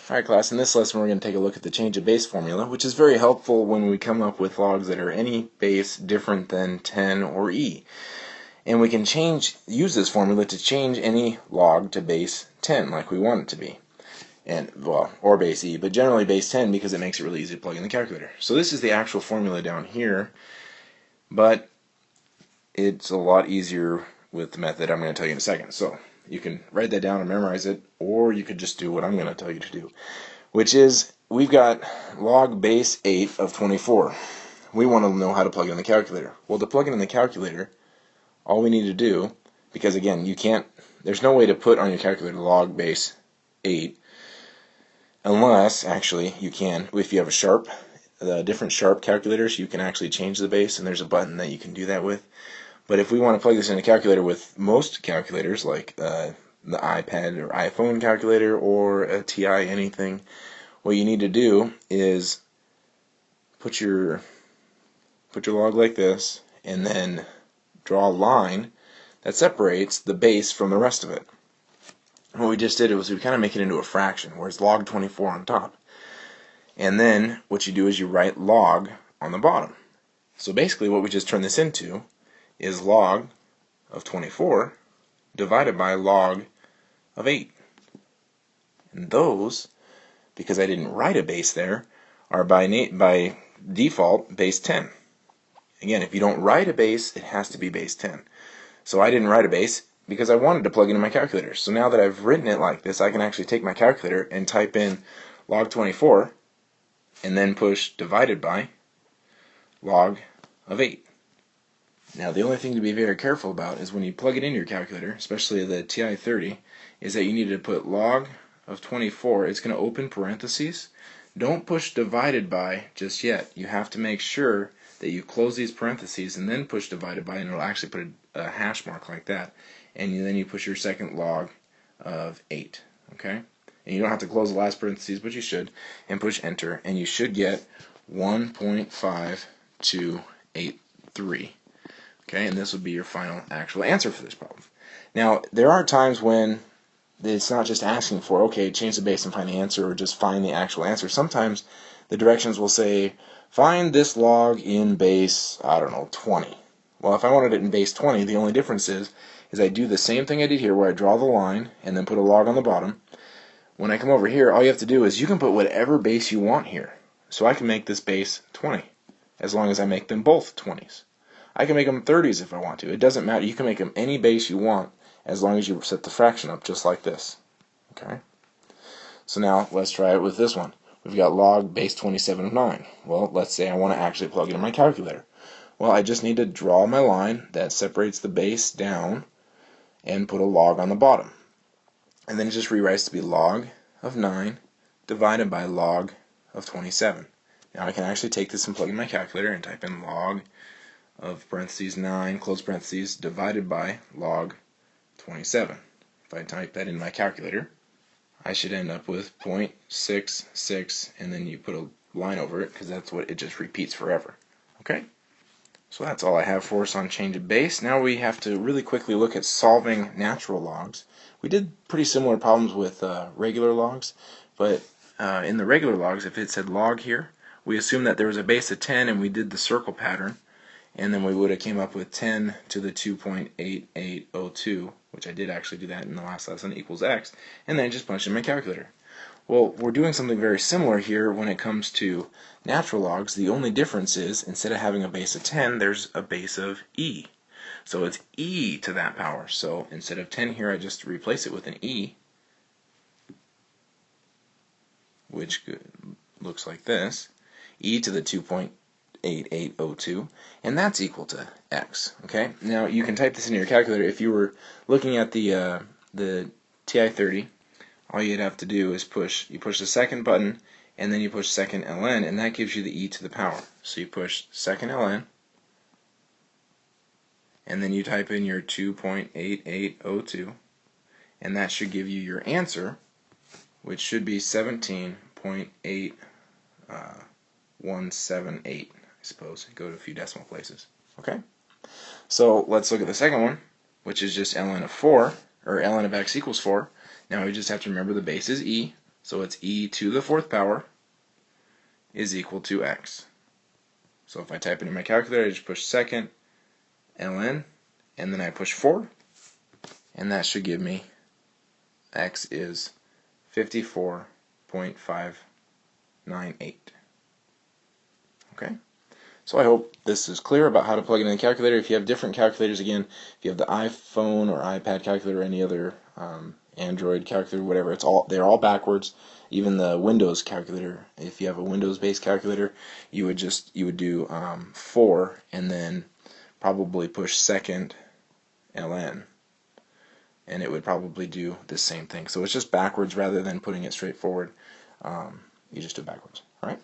Alright class, in this lesson we're going to take a look at the change of base formula, which is very helpful when we come up with logs that are any base different than 10 or e. And we can use this formula to change any log to base 10 like we want it to be. Or base e, but generally base 10 because it makes it really easy to plug in the calculator. So this is the actual formula down here, but it's a lot easier with the method I'm going to tell you in a second. So you can write that down and memorize it, or you could just do what I'm going to tell you to do, which is we've got log base 8 of 24. We want to know how to plug it in the calculator. Well, to plug it in the calculator, all we need to do, because again, there's no way to put on your calculator log base 8, unless, actually, you can, if you have the different sharp calculators, you can actually change the base, and there's a button that you can do that with. But if we want to plug this in a calculator with most calculators, like the iPad or iPhone calculator or a TI anything, what you need to do is put your log like this, and then draw a line that separates the base from the rest of it. What we just did was we kind of make it into a fraction, where it's log 24 on top. And then what you do is you write log on the bottom. So basically what we just turned this into is log of 24 divided by log of 8. And those, because I didn't write a base there, are by default base 10. Again, if you don't write a base, it has to be base 10. So I didn't write a base because I wanted to plug it in my calculator. So now that I've written it like this, I can actually take my calculator and type in log 24 and then push divided by log of 8. Now the only thing to be very careful about is when you plug it in your calculator, especially the TI-30, is that you need to put log of 24, it's going to open parentheses. Don't push divided by just yet. You have to make sure that you close these parentheses and then push divided by, and it'll actually put a hash mark like that. And then you push your second log of 8. Okay? And you don't have to close the last parentheses, but you should, and push enter, and you should get 1.5283. Okay, and this would be your final actual answer for this problem. Now, there are times when it's not just asking for, okay, change the base and find the answer, or just find the actual answer. Sometimes the directions will say, find this log in base, I don't know, 20. Well, if I wanted it in base 20, the only difference is I do the same thing I did here, where I draw the line and then put a log on the bottom. When I come over here, all you have to do is you can put whatever base you want here. So I can make this base 20, as long as I make them both 20s. I can make them 30s if I want to. It doesn't matter. You can make them any base you want as long as you set the fraction up just like this. Okay? So now let's try it with this one. We've got log base 27 of 9. Well, let's say I want to actually plug it in my calculator. Well, I just need to draw my line that separates the base down and put a log on the bottom. And then it just rewrites to be log of 9 divided by log of 27. Now I can actually take this and plug in my calculator and type in log of parentheses 9, close parentheses, divided by log 27. If I type that in my calculator, I should end up with 0.66, and then you put a line over it, because that's what it just repeats forever. Okay? So that's all I have for us on change of base. Now we have to really quickly look at solving natural logs. We did pretty similar problems with regular logs, but in the regular logs, if it said log here, we assumed that there was a base of 10, and we did the circle pattern, and then we would have came up with 10 to the 2.8802, which I did actually do that in the last lesson, equals x, and then just punch in my calculator. Well, we're doing something very similar here when it comes to natural logs. The only difference is, instead of having a base of 10, there's a base of e. So it's e to that power. So instead of 10 here, I just replace it with an e, which looks like this, e to the 2.8802, and that's equal to x. Okay. Now you can type this into your calculator. If you were looking at the TI-30, all you'd have to do is push the second button, and then you push second ln, and that gives you the e to the power. So you push second ln, and then you type in your 2.8802, and that should give you your answer, which should be 17.8178. I suppose. Go to a few decimal places. Okay? So let's look at the second one, which is just ln of 4, or ln of x equals 4. Now we just have to remember the base is e, So it's e to the fourth power is equal to x. So if I type it in my calculator, I just push second, ln, and then I push 4, and that should give me x is 54.598. Okay? So I hope this is clear about how to plug it in the calculator. If you have different calculators, again, if you have the iPhone or iPad calculator or any other Android calculator, whatever, they're all backwards. Even the Windows calculator, if you have a Windows-based calculator, you would do 4 and then probably push second ln, and it would probably do the same thing. So it's just backwards rather than putting it straight forward. You just do it backwards. All right.